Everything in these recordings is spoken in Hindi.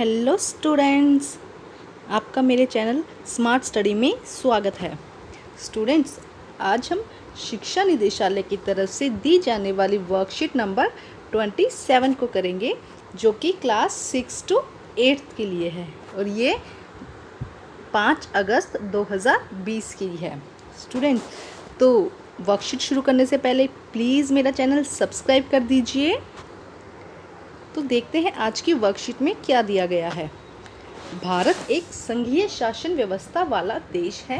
हेलो स्टूडेंट्स, आपका मेरे चैनल स्मार्ट स्टडी में स्वागत है। स्टूडेंट्स, आज हम शिक्षा निदेशालय की तरफ से दी जाने वाली वर्कशीट नंबर 27 को करेंगे, जो कि क्लास 6 to 8 के लिए है और ये 5 अगस्त 2020 की है। स्टूडेंट, तो वर्कशीट शुरू करने से पहले प्लीज़ मेरा चैनल सब्सक्राइब कर दीजिए। तो देखते हैं आज की वर्कशीट में क्या दिया गया है। भारत एक संघीय शासन व्यवस्था वाला देश है।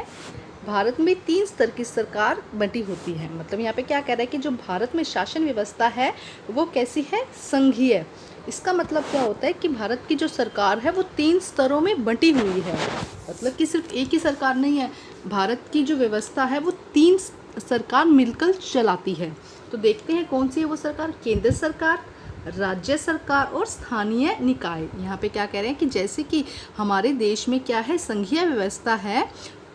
भारत में 3 स्तर की सरकार बंटी होती है। मतलब यहाँ पे क्या कह रहा है कि जो भारत में शासन व्यवस्था है वो कैसी है? संघीय। इसका मतलब क्या होता है कि भारत की जो सरकार है वो 3 स्तरों में बंटी हुई है। मतलब कि सिर्फ एक ही सरकार नहीं है, भारत की जो व्यवस्था है वो 3 सरकार मिलकर चलाती है। तो देखते हैं कौन सी है वो सरकार। केंद्र सरकार, राज्य सरकार और स्थानीय निकाय। यहाँ पे क्या कह रहे हैं कि जैसे कि हमारे देश में क्या है, संघीय व्यवस्था है,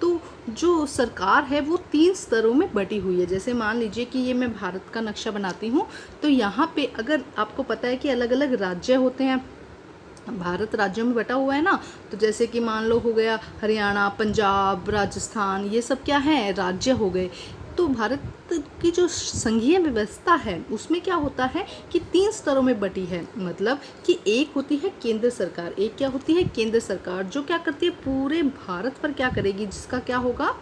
तो जो सरकार है वो 3 स्तरों में बटी हुई है। जैसे मान लीजिए कि ये मैं भारत का नक्शा बनाती हूँ, तो यहाँ पे अगर आपको पता है कि अलग अलग राज्य होते हैं, भारत राज्यों में बटा हुआ है ना, तो जैसे कि मान लो हो गया हरियाणा, पंजाब, राजस्थान, ये सब क्या है? राज्य हो गए। तो भारत की जो संघीय व्यवस्था है उसमें क्या होता है कि 3 स्तरों में बटी है। मतलब कि एक होती है केंद्र सरकार, एक क्या होती है? केंद्र सरकार, जो क्या करती है पूरे भारत पर क्या करेगी, जिसका क्या होगा,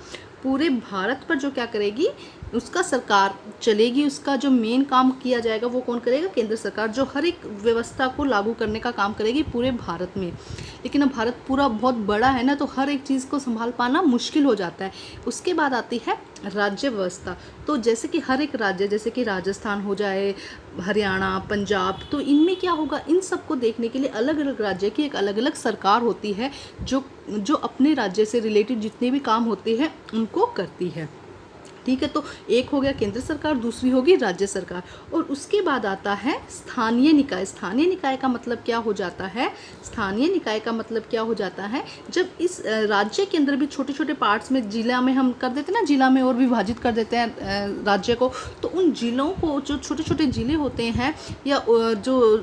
पूरे भारत पर जो क्या करेगी, उसका सरकार चलेगी, उसका जो मेन काम किया जाएगा वो कौन करेगा? केंद्र सरकार, जो हर एक व्यवस्था को लागू करने का काम करेगी पूरे भारत में। लेकिन अब भारत पूरा बहुत बड़ा है ना, तो हर एक चीज़ को संभाल पाना मुश्किल हो जाता है। उसके बाद आती है राज्य व्यवस्था। तो जैसे कि हर एक राज्य, जैसे कि राजस्थान हो जाए, हरियाणा, पंजाब, तो इनमें क्या होगा, इन सब को देखने के लिए अलग अलग राज्य की एक अलग अलग सरकार होती है, जो अपने राज्य से रिलेटेड जितने भी काम होते हैं उनको करती है। ठीक है, तो एक हो गया केंद्र सरकार, दूसरी होगी राज्य सरकार, और उसके बाद आता है स्थानीय निकाय। स्थानीय निकाय का मतलब क्या हो जाता है? स्थानीय निकाय का मतलब क्या हो जाता है, जब इस राज्य के अंदर भी छोटे छोटे पार्ट्स में, जिला में हम कर देते हैं ना, जिला में और विभाजित कर देते हैं राज्य को, तो उन जिलों को, जो छोटे छोटे जिले होते हैं, या जो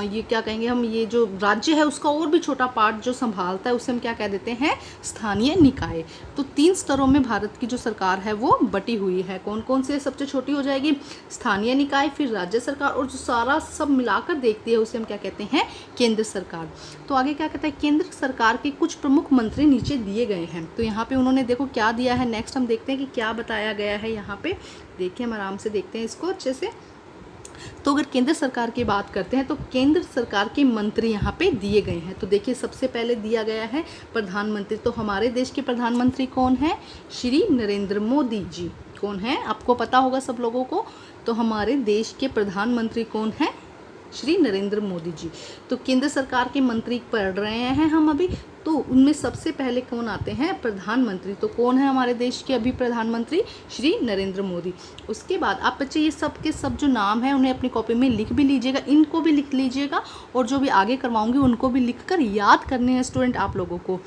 ये क्या कहेंगे हम, ये जो राज्य है उसका और भी छोटा पार्ट जो संभालता है, उसे हम क्या कह देते हैं? स्थानीय निकाय। तो 3 स्तरों में भारत की जो सरकार है वो बटी हुई है। कौन कौन से? सबसे छोटी हो जाएगी स्थानीय निकाय, फिर राज्य सरकार, और जो सारा सब मिलाकर देखती है उसे हम क्या कहते हैं? केंद्र सरकार। तो आगे क्या कहता है? केंद्र सरकार के कुछ प्रमुख मंत्री नीचे दिए गए हैं। तो यहाँ पे उन्होंने देखो क्या दिया है। नेक्स्ट हम देखते हैं कि क्या बताया गया है यहाँ पे। देखिए, हम आराम से देखते हैं इसको अच्छे से। तो अगर केंद्र सरकार की बात करते हैं तो केंद्र सरकार के मंत्री यहाँ पे दिए गए हैं। तो देखिए, सबसे पहले दिया गया है प्रधानमंत्री। तो हमारे देश के प्रधानमंत्री कौन है? श्री नरेंद्र मोदी जी। कौन है? आपको पता होगा सब लोगों को। तो हमारे देश के प्रधानमंत्री कौन है? श्री नरेंद्र मोदी जी। तो केंद्र सरकार के मंत्री पढ़ रहे हैं हम अभी। तो उनमें सबसे पहले कौन आते हैं? प्रधानमंत्री। तो कौन है हमारे देश के अभी प्रधानमंत्री? श्री नरेंद्र मोदी। उसके बाद आप बच्चे ये सब के सब जो नाम है उन्हें अपनी कॉपी में लिख भी लीजिएगा, इनको भी लिख लीजिएगा, और जो भी आगे करवाऊंगी उनको भी लिख कर याद करने हैं स्टूडेंट आप लोगों को।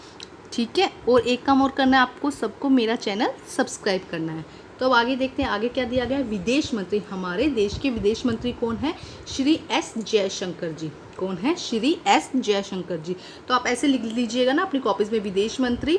ठीक है, और एक काम और करना है आपको सबको, मेरा चैनल सब्सक्राइब करना है। तो अब आगे देखते हैं आगे क्या दिया गया है। विदेश मंत्री। हमारे देश के विदेश मंत्री कौन है? श्री एस जयशंकर जी। कौन है? श्री एस जयशंकर जी। तो आप ऐसे लिख लीजिएगा ना अपनी कॉपीज़ में, विदेश मंत्री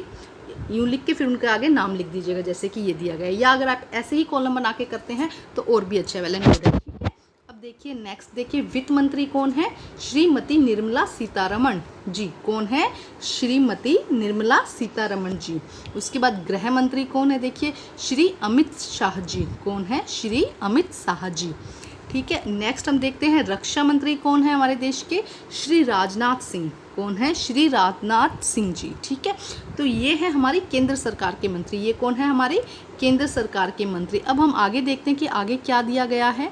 यूँ लिख के फिर उनके आगे नाम लिख दीजिएगा, जैसे कि ये दिया गया है। या अगर आप ऐसे ही कॉलम बना के करते हैं तो और भी अच्छा वाला नोट है। ठीक है, अब देखिए नेक्स्ट, देखिए वित्त मंत्री कौन है? श्रीमती निर्मला सीतारमण जी। कौन है? श्रीमती निर्मला सीतारमण जी। उसके बाद गृह मंत्री कौन है? देखिए श्री अमित शाह जी। कौन है? श्री अमित शाह जी। ठीक है, नेक्स्ट हम देखते हैं रक्षा मंत्री कौन है हमारे देश के? श्री राजनाथ सिंह। कौन है? श्री राजनाथ सिंह जी। ठीक है, तो ये है हमारी केंद्र सरकार के मंत्री। ये कौन है? हमारी केंद्र सरकार के मंत्री। अब हम आगे देखते हैं कि आगे क्या दिया गया है।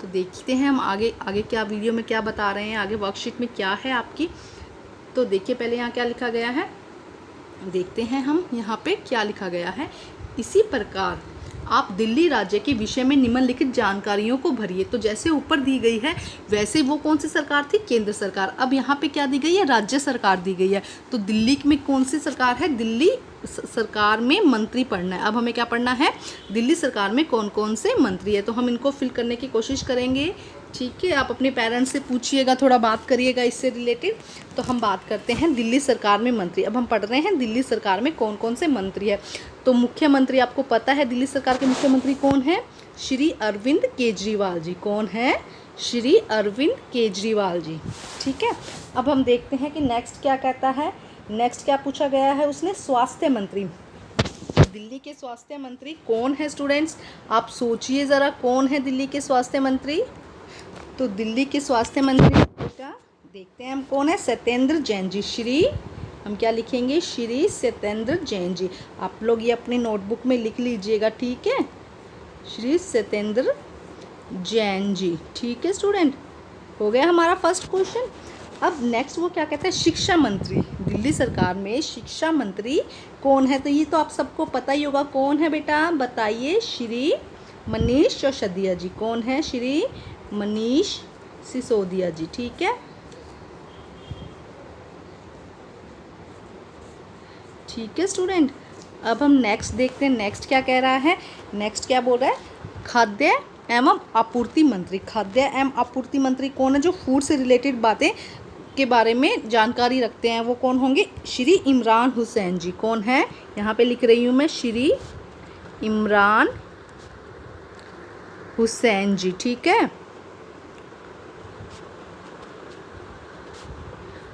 तो देखते हैं हम आगे आगे क्या वीडियो में क्या बता रहे हैं, आगे वर्कशीट में क्या है आपकी। तो देखिए पहले यहाँ क्या लिखा गया है, देखते हैं हम यहाँ पे क्या लिखा गया है। इसी प्रकार आप दिल्ली राज्य के विषय में निम्नलिखित जानकारियों को भरिए। तो जैसे ऊपर दी गई है वैसे वो कौन सी सरकार थी? केंद्र सरकार। अब यहाँ पे क्या दी गई है? राज्य सरकार दी गई है। तो दिल्ली में कौन सी सरकार है? दिल्ली सरकार में मंत्री पढ़ना है। अब हमें क्या पढ़ना है? दिल्ली सरकार में कौन कौन से मंत्री है। तो हम इनको फिल करने की कोशिश करेंगे। ठीक है, आप अपने पेरेंट्स से पूछिएगा, थोड़ा बात करिएगा इससे रिलेटेड। तो हम बात करते हैं दिल्ली सरकार में मंत्री। अब हम पढ़ रहे हैं दिल्ली सरकार में कौन कौन से मंत्री है। तो मुख्यमंत्री आपको पता है दिल्ली सरकार के मुख्यमंत्री कौन है? श्री अरविंद केजरीवाल जी। कौन है? श्री अरविंद केजरीवाल जी। ठीक है, अब हम देखते हैं कि नेक्स्ट क्या कहता है। नेक्स्ट क्या पूछा गया है उसने? स्वास्थ्य मंत्री। दिल्ली के स्वास्थ्य मंत्री कौन है स्टूडेंट्स? आप सोचिए ज़रा, कौन है दिल्ली के स्वास्थ्य मंत्री? तो दिल्ली के स्वास्थ्य मंत्री बेटा देखते हैं हम कौन है। सत्येंद्र जैन जी। श्री, हम क्या लिखेंगे? श्री सत्येंद्र जैन जी। आप लोग ये अपनी नोटबुक में लिख लीजिएगा, ठीक है? श्री सत्येंद्र जैन जी। ठीक है स्टूडेंट, हो गया हमारा फर्स्ट क्वेश्चन। अब नेक्स्ट वो क्या कहते हैं? शिक्षा मंत्री। दिल्ली सरकार में शिक्षा मंत्री कौन है? तो ये तो आप सबको पता ही होगा। कौन है बेटा? बताइए। श्री मनीष सिसोदिया जी। कौन है? श्री मनीष सिसोदिया जी। ठीक है, ठीक है स्टूडेंट। अब हम नेक्स्ट देखते हैं, नेक्स्ट क्या कह रहा है। नेक्स्ट क्या बोल रहा है? खाद्य एवं आपूर्ति मंत्री। खाद्य एवं आपूर्ति मंत्री कौन है? जो फूड से रिलेटेड बातें के बारे में जानकारी रखते हैं, वो कौन होंगे? श्री इमरान हुसैन जी। कौन है? यहाँ पे लिख रही हूँ मैं, श्री इमरान हुसैन जी। ठीक है,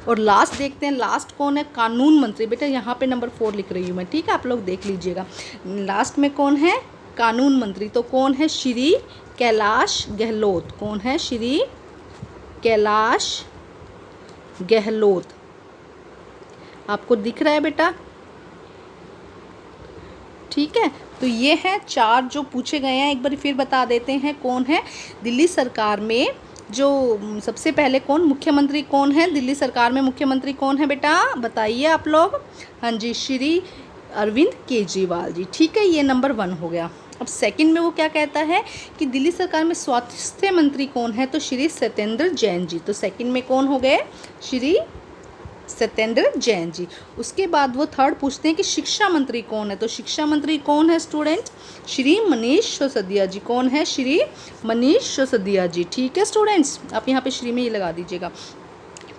और लास्ट देखते हैं, लास्ट कौन है? कानून मंत्री। बेटा यहाँ पे नंबर 4 लिख रही हूँ मैं, ठीक है? आप लोग देख लीजिएगा। लास्ट में कौन है? कानून मंत्री। तो कौन है? श्री कैलाश गहलोत। कौन है? श्री कैलाश गहलोत। आपको दिख रहा है बेटा? ठीक है, तो ये हैं 4 जो पूछे गए हैं। एक बार फिर बता देते हैं कौन है दिल्ली सरकार में जो सबसे पहले कौन मुख्यमंत्री कौन है? दिल्ली सरकार में मुख्यमंत्री कौन है बेटा? बताइए आप लोग। हाँ जी, श्री अरविंद केजरीवाल जी। ठीक है, ये नंबर 1 हो गया। अब सेकंड में वो क्या कहता है कि दिल्ली सरकार में स्वास्थ्य मंत्री कौन है? तो श्री सत्येंद्र जैन जी। तो सेकंड में कौन हो गए? श्री सत्येंद्र जैन जी। उसके बाद वो थर्ड पूछते हैं कि शिक्षा मंत्री कौन है? तो शिक्षा मंत्री कौन है स्टूडेंट? श्री मनीष सिसोदिया जी। कौन है? श्री मनीष सिसोदिया जी। ठीक है स्टूडेंट्स, आप यहाँ पे श्री में ही लगा दीजिएगा।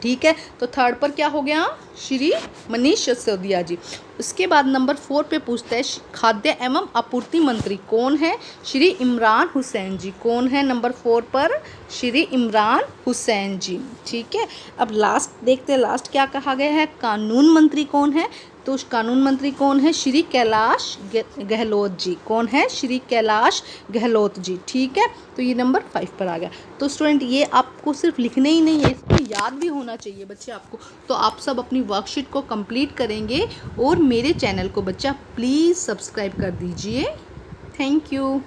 ठीक है, तो थर्ड पर क्या हो गया? श्री मनीष सिसोदिया जी। उसके बाद नंबर 4 पे पूछता है खाद्य एवं आपूर्ति मंत्री कौन है? श्री इमरान हुसैन जी। कौन है नंबर 4 पर? श्री इमरान हुसैन जी। ठीक है, अब लास्ट देखते हैं, लास्ट क्या कहा गया है? कानून मंत्री कौन है? तो कानून मंत्री कौन है? श्री कैलाश गहलोत जी। कौन है? श्री कैलाश गहलोत जी। ठीक है, तो ये नंबर 5 पर आ गया। तो स्टूडेंट ये आपको सिर्फ लिखने ही नहीं है, इसको याद भी होना चाहिए बच्चे आपको। तो आप सब अपनी वर्कशीट को कंप्लीट करेंगे और मेरे चैनल को बच्चा प्लीज़ सब्सक्राइब कर दीजिए। Thank you.